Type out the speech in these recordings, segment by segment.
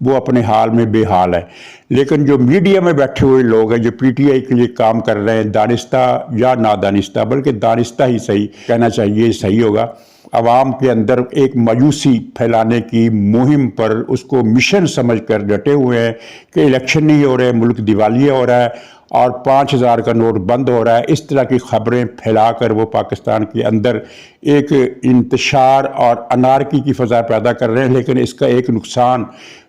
وہ اپنے حال میں بے حال ہے۔ لیکن جو میڈیا میں بیٹھے ہوئے لوگ ہیں جو پی ٹی آئی کے لیے کام کر رہے ہیں، دانستہ یا نادانستہ، بلکہ دانستہ ہی صحیح کہنا چاہیے، صحیح ہوگا، عوام کے اندر ایک مایوسی پھیلانے کی مہم پر اس کو مشن سمجھ کر ڈٹے ہوئے ہیں کہ الیکشن نہیں ہو رہے، ملک دیوالیہ ہو رہا ہے اور 5,000 کا نوٹ بند ہو رہا ہے، اس طرح کی خبریں پھیلا کر وہ پاکستان کے اندر ایک انتشار اور انارکی کی فضا پیدا کر رہے ہیں۔ لیکن اس کا ایک نقصان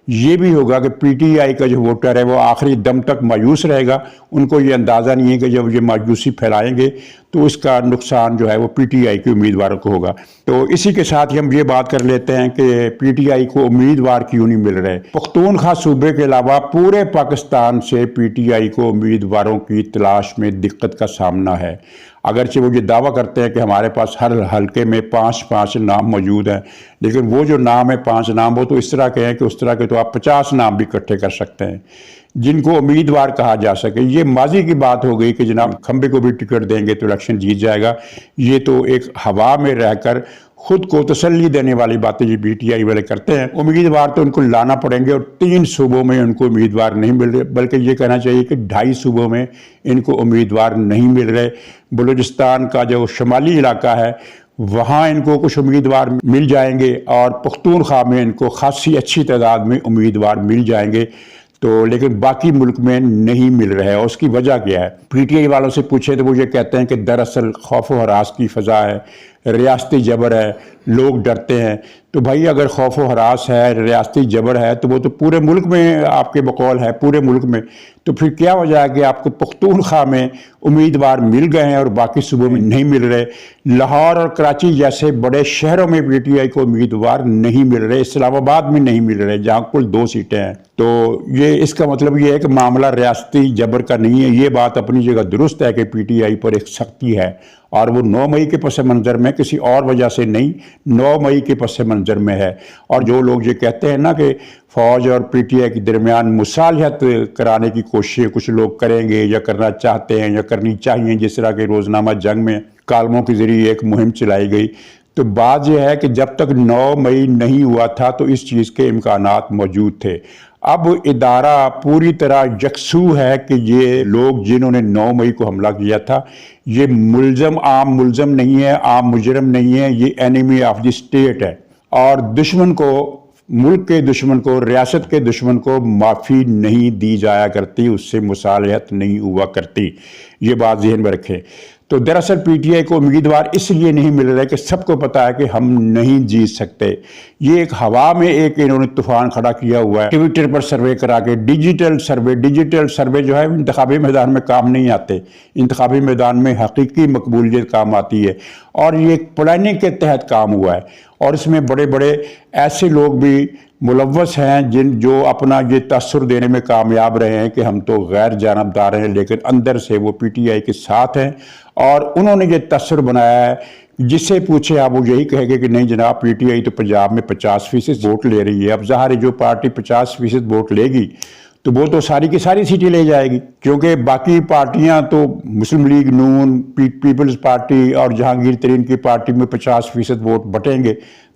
یہ بھی ہوگا کہ پی ٹی آئی کا جو ووٹر ہے وہ آخری دم تک مایوس رہے گا۔ ان کو یہ اندازہ نہیں ہے کہ جب یہ مایوسی پھیلائیں گے تو اس کا نقصان جو ہے وہ پی ٹی آئی کے امیدواروں کو ہوگا۔ تو اسی کے ساتھ ہی ہم یہ بات کر لیتے ہیں کہ پی ٹی آئی کو امیدوار کیوں نہیں مل رہے۔ پختونخوا صوبے کے علاوہ پورے پاکستان سے پی ٹی آئی کو امیدواروں کی تلاش میں دقت کا سامنا ہے۔ اگرچہ وہ یہ دعویٰ کرتے ہیں کہ ہمارے پاس ہر حلقے میں 5 نام موجود ہیں، لیکن وہ جو نام ہے 5 نام وہ تو اس طرح کے ہیں کہ اس طرح کے تو آپ 50 نام بھی اکٹھے کر سکتے ہیں جن کو امیدوار کہا جا سکے۔ یہ ماضی کی بات ہو گئی کہ جناب کھمبے کو بھی ٹکٹ دیں گے تو الیکشن جیت جائے گا۔ یہ تو ایک ہوا میں رہ کر خود کو تسلی دینے والی باتیں جو پی ٹی آئی والے کرتے ہیں۔ امیدوار تو ان کو لانا پڑیں گے اور 3 صوبوں میں ان کو امیدوار نہیں مل رہے، بلکہ یہ کہنا چاہیے کہ 2.5 صوبوں میں ان کو امیدوار نہیں مل رہے۔ بلوچستان کا جو شمالی علاقہ ہے وہاں ان کو کچھ امیدوار مل جائیں گے اور پختونخوا میں ان کو خاصی اچھی تعداد میں امیدوار مل جائیں گے، تو لیکن باقی ملک میں نہیں مل رہا ہے۔ اس کی وجہ کیا ہے؟ پی ٹی آئی والوں سے پوچھیں تو وہ یہ کہتے ہیں کہ دراصل خوف و ہراس کی فضا ہے، ریاستی جبر ہے، لوگ ڈرتے ہیں۔ تو بھائی اگر خوف و ہراس ہے، ریاستی جبر ہے تو وہ تو پورے ملک میں آپ کے بقول ہے، پورے ملک میں، تو پھر کیا وجہ ہے کہ آپ کو پختونخوا میں امیدوار مل گئے ہیں اور باقی صوبوں میں نہیں مل رہے؟ لاہور اور کراچی جیسے بڑے شہروں میں پی ٹی آئی کو امیدوار نہیں مل رہے، اسلام آباد میں نہیں مل رہے جہاں کل 2 سیٹیں ہیں۔ تو یہ اس کا مطلب یہ ہے کہ معاملہ ریاستی جبر کا نہیں ہے۔ یہ بات اپنی جگہ درست ہے کہ پی ٹی آئی پر ایک سختی ہے اور وہ 9 مئی کے پس منظر میں، کسی اور وجہ سے نہیں، 9 مئی کے پس منظر میں ہے۔ اور جو لوگ یہ کہتے ہیں نا کہ فوج اور پی ٹی آئی کے درمیان مصالحت کرانے کی کوششیں کچھ لوگ کریں گے یا کرنا چاہتے ہیں یا کرنی چاہیے، جس طرح کے روزنامہ جنگ میں کالموں کے ذریعے ایک مہم چلائی گئی، تو بات یہ ہے کہ جب تک 9 مئی نہیں ہوا تھا تو اس چیز کے امکانات موجود تھے۔ اب ادارہ پوری طرح یکسو ہے کہ یہ لوگ جنہوں نے 9 مئی کو حملہ کیا تھا یہ عام ملزم نہیں ہے، عام مجرم نہیں ہے، یہ اینیمی آف دی اسٹیٹ ہے، اور دشمن کو، ملک کے دشمن کو، ریاست کے دشمن کو معافی نہیں دی جایا کرتی، اس سے مصالحت نہیں ہوا کرتی۔ یہ بات ذہن میں رکھیں۔ تو دراصل پی ٹی آئی کو امیدوار اس لیے نہیں مل رہے کہ سب کو پتا ہے کہ ہم نہیں جیت سکتے۔ یہ ایک ہوا میں ایک انہوں نے طوفان کھڑا کیا ہوا ہے، ٹویٹر پر سروے کرا کے، ڈیجیٹل سروے جو ہے انتخابی میدان میں کام نہیں آتے، انتخابی میدان میں حقیقی مقبولیت کام آتی ہے، اور یہ ایک پلاننگ کے تحت کام ہوا ہے، اور اس میں بڑے بڑے ایسے لوگ بھی ملوث ہیں جو اپنا یہ تاثر دینے میں کامیاب رہے ہیں کہ ہم تو غیر جانبدار ہیں، لیکن اندر سے وہ پی ٹی آئی کے ساتھ ہیں، اور انہوں نے یہ تاثر بنایا ہے۔ جس سے پوچھے آپ وہ یہی کہے گے کہ نہیں جناب پی ٹی آئی تو پنجاب میں 50% ووٹ لے رہی ہے۔ اب ظاہر ہے جو پارٹی 50% ووٹ لے گی تو وہ تو ساری کی ساری سیٹیں لے جائے گی، کیونکہ باقی پارٹیاں تو مسلم لیگ نون، پیپلز پارٹی اور جہانگیر ترین کی پارٹی میں 50% ووٹ بٹیں گے،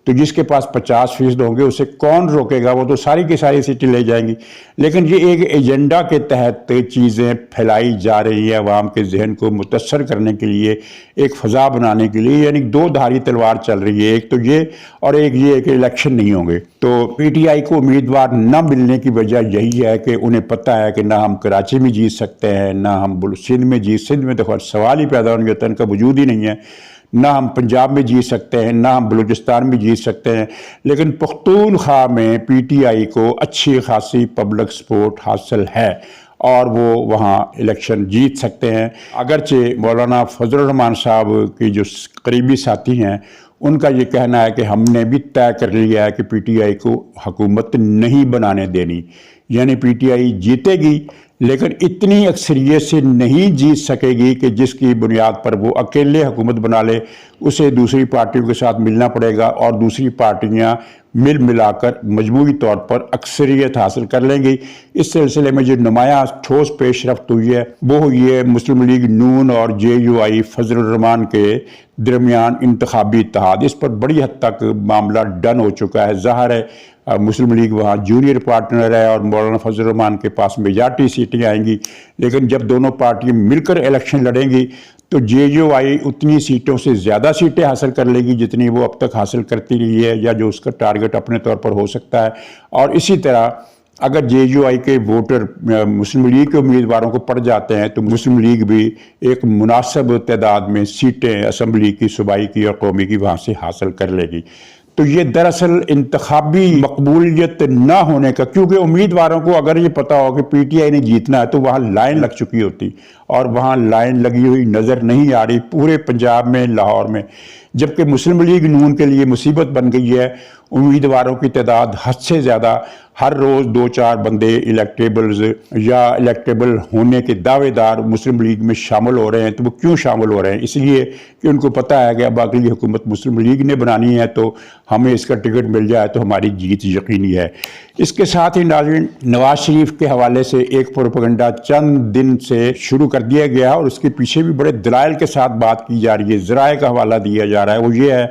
تو جس کے پاس 50% ہوں گے اسے کون روکے گا؟ وہ تو ساری کی ساری سیٹیں لے جائیں گی۔ لیکن یہ ایک ایجنڈا کے تحت چیزیں پھیلائی جا رہی ہیں عوام کے ذہن کو متاثر کرنے کے لیے، ایک فضا بنانے کے لیے، یعنی 2 دھاری تلوار چل رہی ہے، ایک تو یہ اور ایک یہ کہ الیکشن نہیں ہوں گے۔ تو پی ٹی آئی کو امیدوار نہ ملنے کی وجہ یہی ہے کہ انہیں پتہ ہے کہ نہ ہم کراچی میں جیت سکتے ہیں، نہ ہم سندھ میں تو خیر سوال ہی پیدا ہونے کا، ان کا وجود ہی نہیں ہے، نہ ہم پنجاب میں جیت سکتے ہیں، نہ ہم بلوچستان میں جیت سکتے ہیں۔ لیکن پختونخوا میں پی ٹی آئی کو اچھی خاصی پبلک سپورٹ حاصل ہے اور وہ وہاں الیکشن جیت سکتے ہیں۔ اگرچہ مولانا فضل الرحمان صاحب کی جو قریبی ساتھی ہیں ان کا یہ کہنا ہے کہ ہم نے بھی طے کر لیا ہے کہ پی ٹی آئی کو حکومت نہیں بنانے دینی، یعنی پی ٹی آئی جیتے گی لیکن اتنی اکثریت سے نہیں جیت سکے گی کہ جس کی بنیاد پر وہ اکیلے حکومت بنا لے، اسے دوسری پارٹیوں کے ساتھ ملنا پڑے گا اور دوسری پارٹیاں ملا کر مجموعی طور پر اکثریت حاصل کر لیں گی۔ اس سلسلے میں جو نمایاں ٹھوس پیش رفت ہوئی ہے وہ ہوئی ہے مسلم لیگ نون اور جے یو آئی فضل الرحمان کے درمیان انتخابی اتحاد۔ اس پر بڑی حد تک معاملہ ڈن ہو چکا ہے۔ ظاہر ہے مسلم لیگ وہاں جونیئر پارٹنر ہے اور مولانا فضل الرحمان کے پاس میجارٹی سیٹیں آئیں گی، لیکن جب دونوں پارٹیاں مل کر الیکشن لڑیں گی تو جے یو آئی اتنی سیٹوں سے زیادہ سیٹیں حاصل کر لے گی جتنی وہ اب تک حاصل کرتی رہی ہے، یا جو اس کا ٹارگٹ اپنے طور پر ہو سکتا ہے۔ اور اسی طرح اگر جے یو آئی کے ووٹر مسلم لیگ کے امیدواروں کو پڑ جاتے ہیں تو مسلم لیگ بھی ایک مناسب تعداد میں سیٹیں اسمبلی کی، صوبائی کی اور قومی کی وہاں سے حاصل کر لے گی۔ تو یہ دراصل انتخابی مقبولیت نہ ہونے کا، کیونکہ امیدواروں کو اگر یہ پتا ہو کہ پی ٹی آئی نے جیتنا ہے تو وہاں لائن لگ چکی ہوتی، اور وہاں لائن لگی ہوئی نظر نہیں آ رہی پورے پنجاب میں، لاہور میں، جبکہ مسلم لیگ نون کے لیے مصیبت بن گئی ہے۔ امیدواروں کی تعداد حد سے زیادہ، ہر روز 2-4 بندے الیکٹیبلز یا الیکٹیبل ہونے کے دعوے دار مسلم لیگ میں شامل ہو رہے ہیں۔ تو وہ کیوں شامل ہو رہے ہیں؟ اس لیے کہ ان کو پتہ ہے کہ اب اگلی حکومت مسلم لیگ نے بنانی ہے، تو ہمیں اس کا ٹکٹ مل جائے تو ہماری جیت یقینی ہے۔ اس کے ساتھ ہی ناظرین، نواز شریف کے حوالے سے ایک پروپیگنڈا چند دن سے شروع کر دیا گیا ہے، اور اس کے پیچھے بھی بڑے دلائل کے ساتھ بات کی جا رہی ہے، ذرائع کا حوالہ دیا جا رہا ہے۔ وہ یہ ہے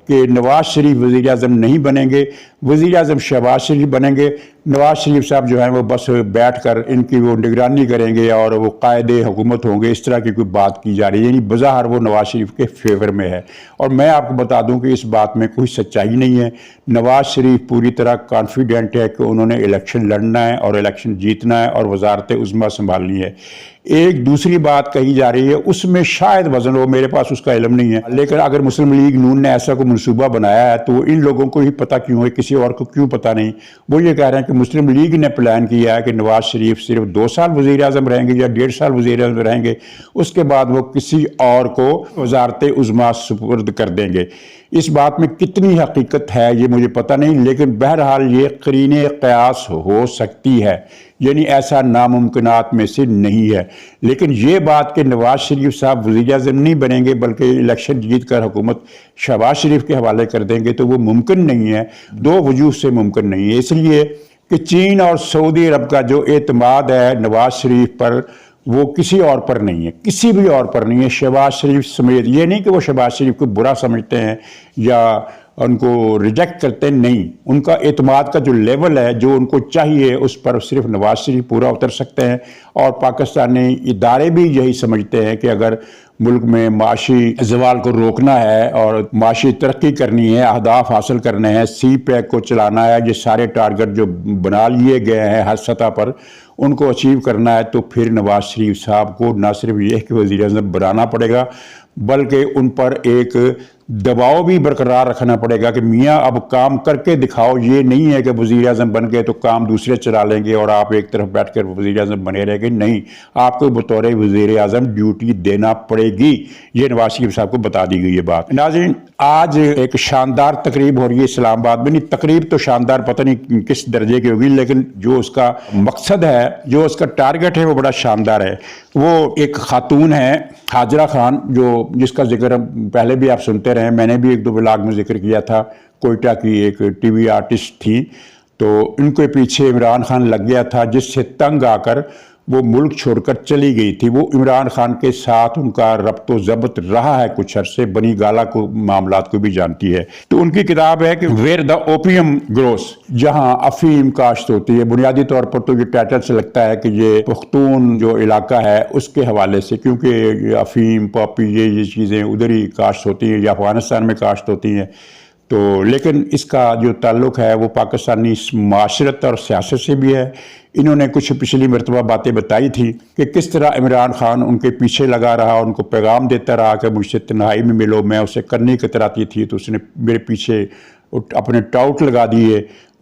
کہ نواز شریف وزیر اعظم نہیں بنیں گے، وزیر اعظم شہباز شریف بنیں گے۔ نواز شریف صاحب جو ہیں وہ بس بیٹھ کر ان کی وہ نگرانی کریں گے اور وہ قائد حکومت ہوں گے، اس طرح کی کوئی بات کی جا رہی ہے، یعنی بظاہر وہ نواز شریف کے فیور میں ہے۔ اور میں آپ کو بتا دوں کہ اس بات میں کوئی سچائی نہیں ہے۔ نواز شریف پوری طرح کانفیڈنٹ ہے کہ انہوں نے الیکشن لڑنا ہے اور الیکشن جیتنا ہے اور وزارت عظمیٰ سنبھالنی ہے۔ ایک دوسری بات کہی جا رہی ہے، اس میں شاید وزن ہو، میرے پاس اس کا علم نہیں ہے، لیکن اگر مسلم لیگ نون نے ایسا کوئی منصوبہ بنایا ہے تو ان لوگوں کو ہی پتہ کیوں ہے، کسی اور کو کیوں پتہ نہیں؟ وہ یہ کہہ رہے ہیں کہ مسلم لیگ نے پلان کیا ہے کہ نواز شریف صرف 2 سال وزیر اعظم رہیں گے یا 1.5 سال وزیر اعظم رہیں گے، اس کے بعد وہ کسی اور کو وزارت عظمیٰ سپرد کر دیں گے۔ اس بات میں کتنی حقیقت ہے یہ مجھے پتہ نہیں، لیکن بہرحال یہ قرین قیاس ہو سکتی ہے، یعنی ایسا ناممکنات میں سے نہیں ہے۔ لیکن یہ بات کہ نواز شریف صاحب وزیر اعظم نہیں بنیں گے بلکہ الیکشن جیت کر حکومت شہباز شریف کے حوالے کر دیں گے، تو وہ ممکن نہیں ہے، 2 وجوہ سے ممکن نہیں ہے۔ اس لیے کہ چین اور سعودی عرب کا جو اعتماد ہے نواز شریف پر، وہ کسی اور پر نہیں ہے، کسی بھی اور پر نہیں ہے، شہباز شریف سمیت۔ یہ نہیں کہ وہ شہباز شریف کو برا سمجھتے ہیں یا ان کو ریجیکٹ کرتے ہیں، نہیں، ان کا اعتماد کا جو لیول ہے، جو ان کو چاہیے، اس پر صرف نواز شریف پورا اتر سکتے ہیں۔ اور پاکستانی ادارے بھی یہی سمجھتے ہیں کہ اگر ملک میں معاشی زوال کو روکنا ہے اور معاشی ترقی کرنی ہے، اہداف حاصل کرنے ہیں، سی پیک کو چلانا ہے، یہ سارے ٹارگٹ جو بنا لیے گئے ہیں ہر سطح پر، ان کو اچیو کرنا ہے، تو پھر نواز شریف صاحب کو نہ صرف یہ کہ وزیر اعظم بنانا پڑے گا بلکہ ان پر ایک دباؤ بھی برقرار رکھنا پڑے گا کہ میاں اب کام کر کے دکھاؤ۔ یہ نہیں ہے کہ وزیر اعظم بن گئے تو کام دوسرے چلا لیں گے اور آپ ایک طرف بیٹھ کر وزیر اعظم بنے رہیں گے، نہیں، آپ کو بطور وزیر اعظم ڈیوٹی دینا پڑے گی۔ یہ نواز شریف صاحب کو بتا دی گئی یہ بات۔ ناظرین، آج ایک شاندار تقریب ہو رہی ہے اسلام آباد میں، نہیں تقریب تو شاندار پتہ نہیں کس درجے کی ہوگی، لیکن جو اس کا مقصد ہے، جو اس کا ٹارگٹ ہے، وہ بڑا شاندار ہے۔ وہ ایک خاتون ہے ہاجرہ خان، جس کا ذکر پہلے بھی آپ سنتے رہے، میں نے بھی 1-2 بلاگ میں ذکر کیا تھا، کوئٹہ کی ایک ٹی وی آرٹسٹ تھی، تو ان کے پیچھے عمران خان لگ گیا تھا، جس سے تنگ آ کر وہ ملک چھوڑ کر چلی گئی تھی۔ وہ عمران خان کے ساتھ ان کا ربط و ضبط رہا ہے کچھ عرصے، بنی گالا کو معاملات کو بھی جانتی ہے۔ تو ان کی کتاب ہے کہ ویئر دا اوپیم گروس، جہاں افیم کاشت ہوتی ہے۔ بنیادی طور پر تو یہ ٹائٹل سے لگتا ہے کہ یہ پختون جو علاقہ ہے اس کے حوالے سے، کیونکہ افیم، پاپی، یہ چیزیں ادھر ہی کاشت ہوتی ہیں یا افغانستان میں کاشت ہوتی ہیں۔ تو لیکن اس کا جو تعلق ہے وہ پاکستانی معاشرت اور سیاست سے بھی ہے۔ انہوں نے کچھ پچھلی مرتبہ باتیں بتائی تھی کہ کس طرح عمران خان ان کے پیچھے لگا رہا، ان کو پیغام دیتا رہا کہ مجھ سے تنہائی میں ملو، میں اسے کرنی کتراتی تھی تو اس نے میرے پیچھے اپنے ٹاؤٹ لگا دیے،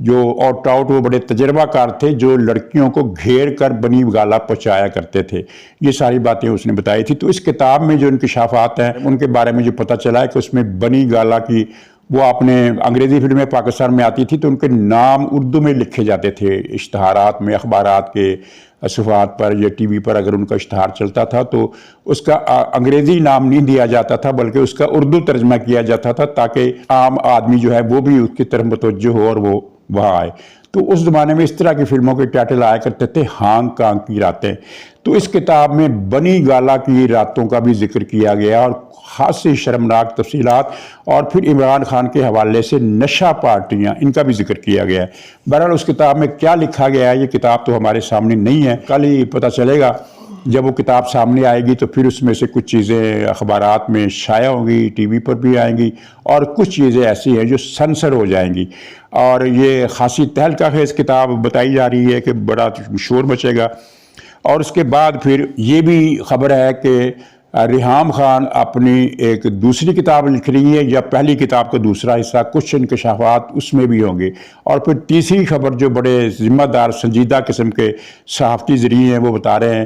اور ٹاؤٹ وہ بڑے تجربہ کار تھے جو لڑکیوں کو گھیر کر بنی گالا پہنچایا کرتے تھے۔ یہ ساری باتیں اس نے بتائی تھی۔ تو اس کتاب میں جو انکشافات ہیں ان کے بارے میں جو پتہ چلا ہے کہ اس میں بنی گالا کی، وہ اپنے انگریزی فلمیں پاکستان میں آتی تھی تو ان کے نام اردو میں لکھے جاتے تھے، اشتہارات میں، اخبارات کے صفحات پر یا ٹی وی پر اگر ان کا اشتہار چلتا تھا تو اس کا انگریزی نام نہیں دیا جاتا تھا بلکہ اس کا اردو ترجمہ کیا جاتا تھا، تاکہ عام آدمی جو ہے وہ بھی اس کی طرف متوجہ ہو اور وہ وہاں آئے۔ تو اس زمانے میں اس طرح کی فلموں کے ٹائٹل آیا کرتے تھے، ہانگ کانگ کی راتیں۔ تو اس کتاب میں بنی گالا کی راتوں کا بھی ذکر کیا گیا اور خاصی شرمناک تفصیلات، اور پھر عمران خان کے حوالے سے نشہ پارٹیاں، ان کا بھی ذکر کیا گیا ہے۔ بہرحال اس کتاب میں کیا لکھا گیا ہے، یہ کتاب تو ہمارے سامنے نہیں ہے، کل ہی پتہ چلے گا۔ جب وہ کتاب سامنے آئے گی تو پھر اس میں سے کچھ چیزیں اخبارات میں شائع ہوں گی، ٹی وی پر بھی آئیں گی، اور کچھ چیزیں ایسی ہیں جو سنسر ہو جائیں گی، اور یہ خاصی تہلکہ خیز کتاب بتائی جا رہی ہے کہ بڑا شور مچے گا۔ اور اس کے بعد پھر یہ بھی خبر ہے کہ ریحام خان اپنی ایک دوسری کتاب لکھ رہی ہے، یا پہلی کتاب کا دوسرا حصہ، کچھ انکشافات اس میں بھی ہوں گے۔ اور پھر تیسری خبر جو بڑے ذمہ دار سنجیدہ قسم کے صحافتی ذریعے ہیں وہ بتا رہے ہیں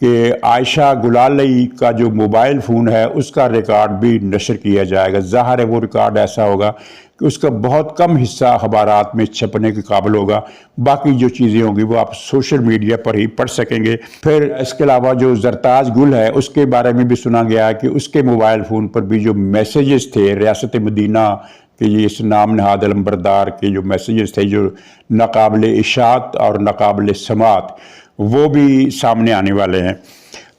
کہ عائشہ گلالئی کا جو موبائل فون ہے اس کا ریکارڈ بھی نشر کیا جائے گا۔ ظاہر ہے وہ ریکارڈ ایسا ہوگا کہ اس کا بہت کم حصہ اخبارات میں چھپنے کے قابل ہوگا، باقی جو چیزیں ہوں گی وہ آپ سوشل میڈیا پر ہی پڑھ سکیں گے۔ پھر اس کے علاوہ جو زرتاج گل ہے اس کے بارے میں بھی سنا گیا ہے کہ اس کے موبائل فون پر بھی جو میسیجز تھے ریاست مدینہ کہ یہ اس نام نہاد علمبردار کے جو میسیجز تھے جو ناقابل اشاعت اور ناقابل سماعت، وہ بھی سامنے آنے والے ہیں۔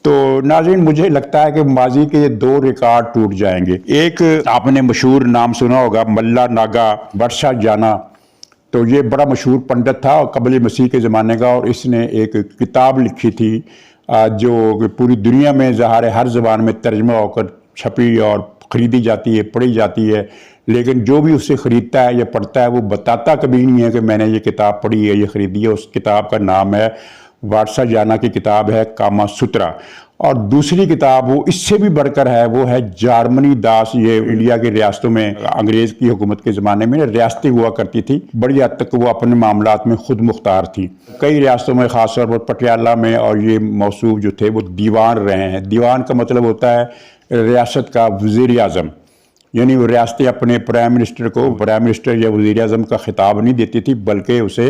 تو ناظرین مجھے لگتا ہے کہ ماضی کے یہ دو ریکارڈ ٹوٹ جائیں گے۔ ایک آپ نے مشہور نام سنا ہوگا، ملا ناگا برشا جانا، تو یہ بڑا مشہور پنڈت تھا قبل مسیح کے زمانے کا، اور اس نے ایک کتاب لکھی تھی جو پوری دنیا میں ظاہر ہے ہر زبان میں ترجمہ ہو کر چھپی اور خریدی جاتی ہے، پڑھی جاتی ہے، لیکن جو بھی اسے خریدتا ہے یا پڑھتا ہے وہ بتاتا کبھی نہیں ہے کہ میں نے یہ کتاب پڑھی ہے، یہ خریدی ہے۔ اس کتاب کا نام ہے وارسا جانا کی کتاب ہے کاما سترا، اور دوسری کتاب وہ اس سے بھی بڑھ کر ہے، وہ ہے جارمنی داس۔ یہ انڈیا کی ریاستوں میں انگریز کی حکومت کے زمانے میں ریاستیں ہوا کرتی تھی، بڑی حد تک وہ اپنے معاملات میں خود مختار تھی۔ کئی ریاستوں میں خاص طور پر پٹیالہ میں، اور یہ موصوف جو تھے وہ دیوان رہے ہیں۔ دیوان کا مطلب ہوتا ہے ریاست کا وزیر اعظم، یعنی وہ ریاستیں اپنے پرائم منسٹر کو پرائم منسٹر یا وزیر اعظم کا خطاب نہیں دیتی تھی بلکہ اسے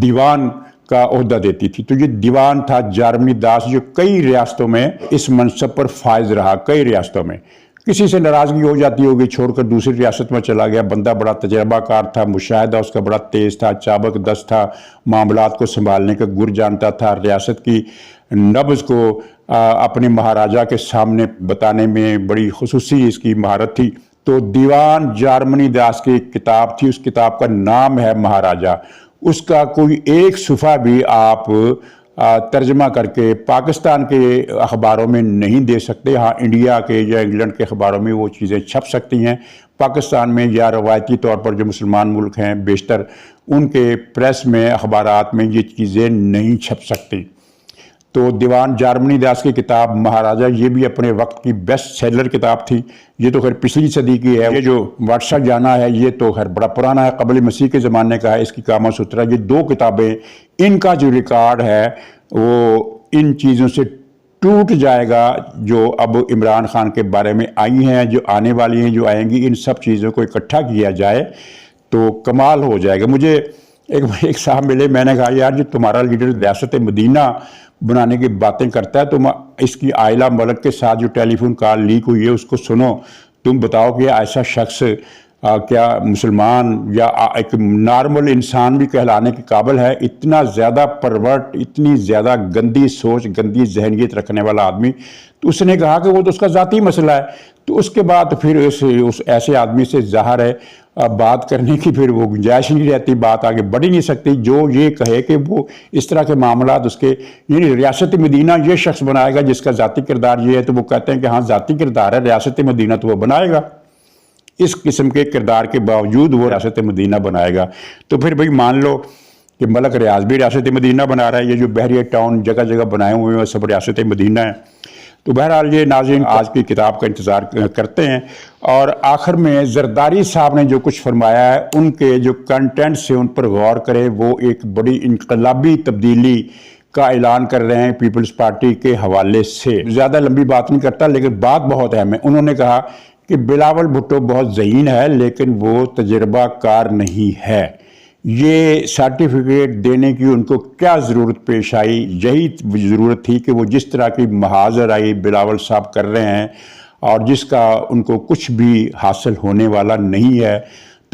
دیوان کا عہدہ دیتی تھی۔ تو یہ دیوان تھا جارمنی داس، جو کئی ریاستوں میں اس منصب پر فائز رہا، کئی ریاستوں میں۔ کسی سے ناراضگی ہو جاتی ہوگی، چھوڑ کر دوسری ریاست میں چلا گیا، بندہ بڑا تجربہ کار تھا، مشاہدہ اس کا بڑا تیز تھا، چابک دست تھا، معاملات کو سنبھالنے کا گر جانتا تھا، ریاست کی نبض کو اپنے مہاراجہ کے سامنے بتانے میں بڑی خصوصی اس کی مہارت تھی۔ تو دیوان جارمنی داس کی کتاب تھی، اس کتاب کا نام ہے مہاراجہ۔ اس کا کوئی ایک صفحہ بھی آپ ترجمہ کر کے پاکستان کے اخباروں میں نہیں دے سکتے۔ ہاں انڈیا کے یا انگلینڈ کے اخباروں میں وہ چیزیں چھپ سکتی ہیں، پاکستان میں یا روایتی طور پر جو مسلمان ملک ہیں بیشتر، ان کے پریس میں اخبارات میں یہ چیزیں نہیں چھپ سکتی۔ تو دیوان جارمنی داس کی کتاب مہاراجہ یہ بھی اپنے وقت کی بیسٹ سیلر کتاب تھی۔ یہ تو خیر پچھلی صدی کی ہے۔ یہ جو وارسا جانا ہے یہ تو خیر بڑا پرانا ہے، قبل مسیح کے زمانے کا ہے۔ اس کی کاما سترا، یہ دو کتابیں، ان کا جو ریکارڈ ہے وہ ان چیزوں سے ٹوٹ جائے گا جو اب عمران خان کے بارے میں آئی ہیں، جو آنے والی ہیں، جو آئیں گی۔ ان سب چیزوں کو اکٹھا کیا جائے تو کمال ہو جائے گا۔ مجھے ایک صاحب ملے، میں نے کہا یار جو تمہارا لیڈر ریاست مدینہ بنانے کی باتیں کرتا ہے، تم اس کی عائلہ ملک کے ساتھ جو ٹیلی فون کال لیک ہوئی ہے اس کو سنو، تم بتاؤ کہ ایسا شخص کیا مسلمان یا ایک نارمل انسان بھی کہلانے کے قابل ہے؟ اتنا زیادہ پرورٹ، اتنی زیادہ گندی سوچ، گندی ذہنیت رکھنے والا آدمی۔ تو اس نے کہا کہ وہ تو اس کا ذاتی مسئلہ ہے۔ تو اس کے بعد پھر اس ایسے آدمی سے ظاہر ہے بات کرنے کی پھر وہ گنجائش نہیں رہتی، بات آگے بڑھ ہی نہیں سکتی۔ جو یہ کہے کہ وہ اس طرح کے معاملات اس کے، یعنی ریاست مدینہ یہ شخص بنائے گا جس کا ذاتی کردار یہ ہے، تو وہ کہتے ہیں کہ ہاں ذاتی کردار ہے، ریاست مدینہ تو وہ بنائے گا، اس قسم کے کردار کے باوجود وہ ریاست مدینہ بنائے گا۔ تو پھر بھئی مان لو کہ ملک ریاض بھی ریاست مدینہ بنا رہا ہے، یہ جو بحریہ ٹاؤن جگہ جگہ بنائے ہوئے ہیں سب ریاست مدینہ ہیں۔ تو بہرحال یہ ناظرین آج کی کتاب کا انتظار کرتے ہیں۔ اور آخر میں زرداری صاحب نے جو کچھ فرمایا ہے ان کے جو کنٹینٹ سے ان پر غور کرے، وہ ایک بڑی انقلابی تبدیلی کا اعلان کر رہے ہیں پیپلز پارٹی کے حوالے سے۔ زیادہ لمبی بات نہیں کرتا لیکن بات بہت اہم ہے۔ انہوں نے کہا کہ بلاول بھٹو بہت ذہین ہے لیکن وہ تجربہ کار نہیں ہے۔ یہ سرٹیفکیٹ دینے کی ان کو کیا ضرورت پیش آئی؟ یہی ضرورت تھی کہ وہ جس طرح کی محاذر آئی بلاول صاحب کر رہے ہیں اور جس کا ان کو کچھ بھی حاصل ہونے والا نہیں ہے،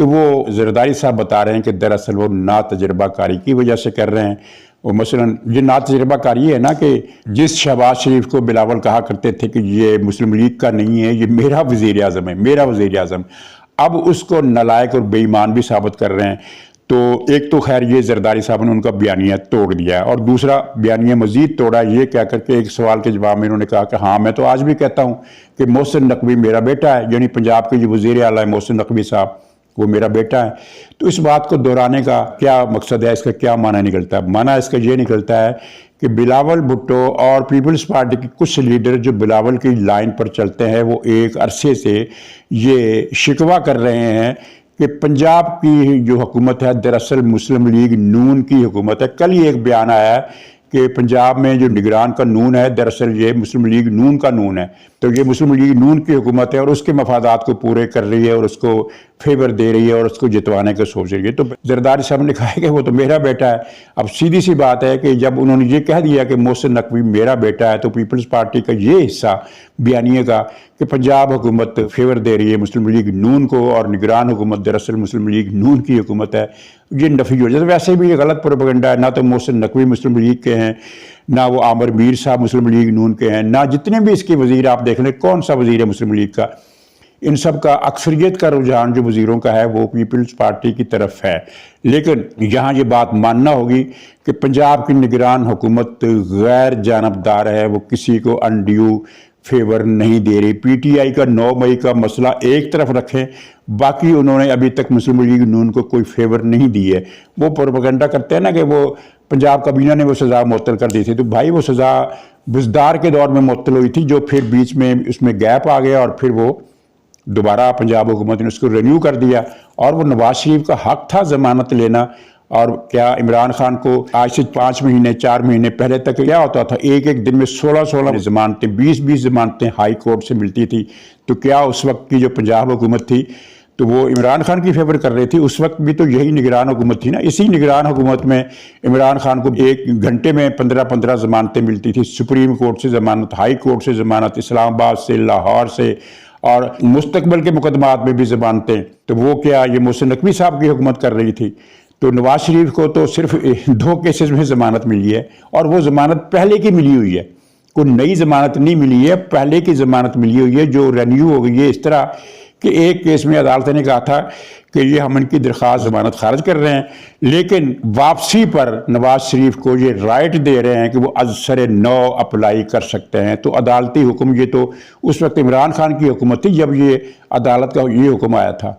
تو وہ زرداری صاحب بتا رہے ہیں کہ دراصل وہ نا تجربہ کاری کی وجہ سے کر رہے ہیں۔ وہ مثلاً یہ نا تجربہ کاری ہے نا کہ جس شہباز شریف کو بلاول کہا کرتے تھے کہ یہ مسلم لیگ کا نہیں ہے، یہ میرا وزیر اعظم ہے، میرا وزیر اعظم، اب اس کو نالائق اور بے ایمان بھی ثابت کر رہے ہیں۔ تو ایک تو خیر یہ زرداری صاحب نے ان کا بیانیہ توڑ دیا ہے، اور دوسرا بیانیہ مزید توڑا یہ کہہ کر کے ایک سوال کے جواب میں انہوں نے کہا کہ ہاں میں تو آج بھی کہتا ہوں کہ محسن نقوی میرا بیٹا ہے، یعنی پنجاب کے جو وزیر اعلیٰ ہے محسن نقوی صاحب وہ میرا بیٹا ہے۔ تو اس بات کو دہرانے کا کیا مقصد ہے، اس کا کیا معنی نکلتا ہے؟ معنی اس کا یہ نکلتا ہے کہ بلاول بھٹو اور پیپلز پارٹی کے کچھ لیڈر جو بلاول کی لائن پر چلتے ہیں وہ ایک عرصے سے یہ شکوہ کر رہے ہیں کہ پنجاب کی جو حکومت ہے دراصل مسلم لیگ نون کی حکومت ہے۔ کل ہی ایک بیان آیا ہے کہ پنجاب میں جو نگران کا نون ہے دراصل یہ مسلم لیگ نون کا نون ہے، تو یہ مسلم لیگ نون کی حکومت ہے اور اس کے مفادات کو پورے کر رہی ہے اور اس کو فیور دے رہی ہے اور اس کو جتوانے کا سوچ رہی ہے۔ تو زرداری صاحب نے کہا ہے کہ وہ تو میرا بیٹا ہے۔ اب سیدھی سی بات ہے کہ جب انہوں نے یہ کہہ دیا کہ محسن نقوی میرا بیٹا ہے تو پیپلز پارٹی کا یہ حصہ بیانیے کا کہ پنجاب حکومت فیور دے رہی ہے مسلم لیگ نون کو اور نگران حکومت دراصل مسلم لیگ نون کی حکومت ہے، یہ نفی ہو جاتا ہے۔ ویسے بھی یہ غلط پروپیگنڈا ہے، نہ تو محسن نقوی مسلم لیگ کے ہیں، نہ وہ عامر میر صاحب مسلم لیگ نون کے ہیں، نہ جتنے بھی اس کے وزیر آپ دیکھ لیں کون سا وزیر ہے مسلم لیگ کا، ان سب کا اکثریت کا رجحان جو وزیروں کا ہے وہ پیپلز پارٹی کی طرف ہے۔ لیکن یہاں یہ بات ماننا ہوگی کہ پنجاب کی نگران حکومت غیر جانبدار ہے، وہ کسی کو انڈیو فیور نہیں دے رہی۔ پی ٹی آئی کا 9 مئی کا مسئلہ ایک طرف رکھیں، باقی انہوں نے ابھی تک مسلم لیگ نون کو کوئی فیور نہیں دی ہے۔ وہ پروپیگنڈا کرتے ہیں نا کہ وہ پنجاب کابینہ نے وہ سزا معطل کر دی تھی، تو بھائی وہ سزا بزدار کے دور میں معطل ہوئی تھی جو پھر بیچ میں اس میں گیپ آ گیا اور پھر وہ دوبارہ پنجاب حکومت نے اس کو رینیو کر دیا، اور وہ نواز شریف کا حق تھا ضمانت لینا۔ اور کیا عمران خان کو آج سے 5 مہینے 4 مہینے پہلے تک کیا ہوتا تھا، ایک دن میں 16 ضمانتیں 20 ضمانتیں ہائی کورٹ سے ملتی تھی، تو کیا اس وقت کی جو پنجاب حکومت تھی تو وہ عمران خان کی فیور کر رہی تھی؟ اس وقت بھی تو یہی نگران حکومت تھی نا۔ اسی نگران حکومت میں عمران خان کو ایک گھنٹے میں 15 ضمانتیں ملتی تھی، سپریم کورٹ سے ضمانت، ہائی کورٹ سے ضمانت، اسلام آباد سے، لاہور سے، اور مستقبل کے مقدمات میں بھی ضمانتیں۔ تو وہ کیا یہ محسن نقوی صاحب کی حکومت کر رہی تھی؟ تو نواز شریف کو تو صرف 2 کیسز میں ضمانت ملی ہے، اور وہ ضمانت پہلے کی ملی ہوئی ہے، کوئی نئی ضمانت نہیں ملی ہے، پہلے کی ضمانت ملی ہوئی ہے جو رینیو ہو گئی ہے۔ اس طرح کہ ایک کیس میں عدالت نے کہا تھا کہ یہ ہم ان کی درخواست ضمانت خارج کر رہے ہیں، لیکن واپسی پر نواز شریف کو یہ رائٹ دے رہے ہیں کہ وہ از سر نو اپلائی کر سکتے ہیں۔ تو عدالتی حکم، یہ تو اس وقت عمران خان کی حکومت تھی جب یہ عدالت کا یہ حکم آیا تھا،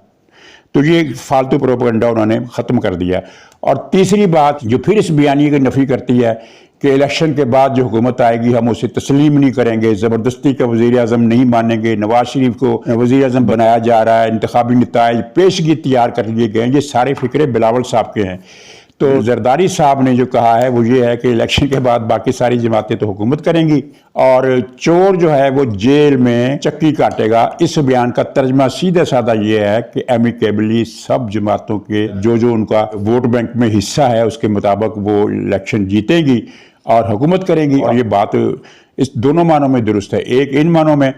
تو یہ فالتو پروپیگنڈا انہوں نے ختم کر دیا۔ اور تیسری بات جو پھر اس بیانیے کی نفی کرتی ہے کہ الیکشن کے بعد جو حکومت آئے گی ہم اسے تسلیم نہیں کریں گے، زبردستی کا وزیر اعظم نہیں مانیں گے، نواز شریف کو وزیر اعظم بنایا جا رہا ہے، انتخابی نتائج پیشگی تیار کر لیے گئے ہیں، یہ سارے فکرے بلاول صاحب کے ہیں۔ تو زرداری صاحب نے جو کہا ہے وہ یہ ہے کہ الیکشن کے بعد باقی ساری جماعتیں تو حکومت کریں گی اور چور جو ہے وہ جیل میں چکی کاٹے گا۔ اس بیان کا ترجمہ سیدھا سادہ یہ ہے کہ ایمیکیبلی سب جماعتوں کے جو ان کا ووٹ بینک میں حصہ ہے اس کے مطابق وہ الیکشن جیتیں گی اور حکومت کریں گی۔ اور یہ بات اس دونوں معنوں میں درست ہے، ایک ان معنوں میں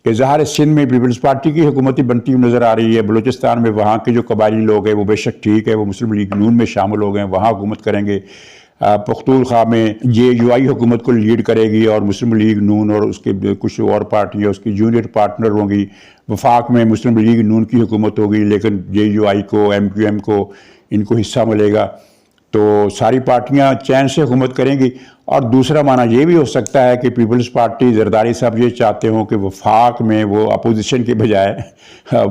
کہ ظاہر سندھ میں پیپلز پارٹی کی حکومتی بنتی ہوئی نظر آ رہی ہے، بلوچستان میں وہاں کے جو قبائلی لوگ ہیں وہ بے شک ٹھیک ہے، وہ مسلم لیگ نون میں شامل ہو گئے ہیں، وہاں حکومت کریں گے۔ پختونخوا میں JUI حکومت کو لیڈ کرے گی اور مسلم لیگ نون اور اس کے کچھ اور پارٹیاں اس کی جونیئر پارٹنر ہوں گی۔ وفاق میں مسلم لیگ نون کی حکومت ہوگی لیکن JUI کو MQM کو ان کو حصہ ملے گا، تو ساری پارٹیاں چین سے حکومت کریں گی۔ اور دوسرا معنی یہ بھی ہو سکتا ہے کہ پیپلز پارٹی زرداری صاحب یہ چاہتے ہوں کہ وفاق میں وہ اپوزیشن کے بجائے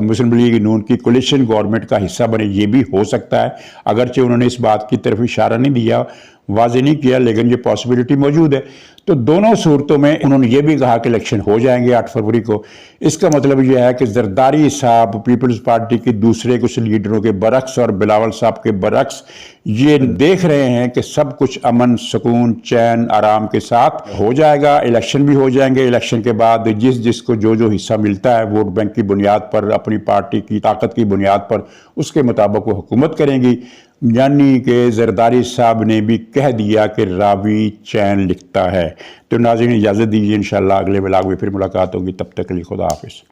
مسلم لیگ نون کی کولیشن گورنمنٹ کا حصہ بنے، یہ بھی ہو سکتا ہے، اگرچہ انہوں نے اس بات کی طرف اشارہ نہیں دیا، واضح نہیں کیا، لیکن یہ پاسبلٹی موجود ہے۔ تو دونوں صورتوں میں انہوں نے یہ بھی کہا کہ الیکشن ہو جائیں گے 8 فروری کو۔ اس کا مطلب یہ ہے کہ زرداری صاحب پیپلز پارٹی کے دوسرے کچھ لیڈروں کے برعکس اور بلاول صاحب کے برعکس یہ دیکھ رہے ہیں کہ سب کچھ امن سکون چین آرام کے ساتھ ہو جائے گا، الیکشن بھی ہو جائیں گے، الیکشن کے بعد جس کو جو حصہ ملتا ہے ووٹ بینک کی بنیاد پر، اپنی پارٹی کی طاقت کی بنیاد پر، اس کے مطابق وہ حکومت کریں گی۔ یعنی کہ زرداری صاحب نے بھی کہہ دیا کہ راوی چین لکھتا ہے۔ تو ناظرین اجازت دیجیے، انشاءاللہ اگلے ولاگ میں پھر ملاقات ہوگی، تب تک کے لیے خدا حافظ۔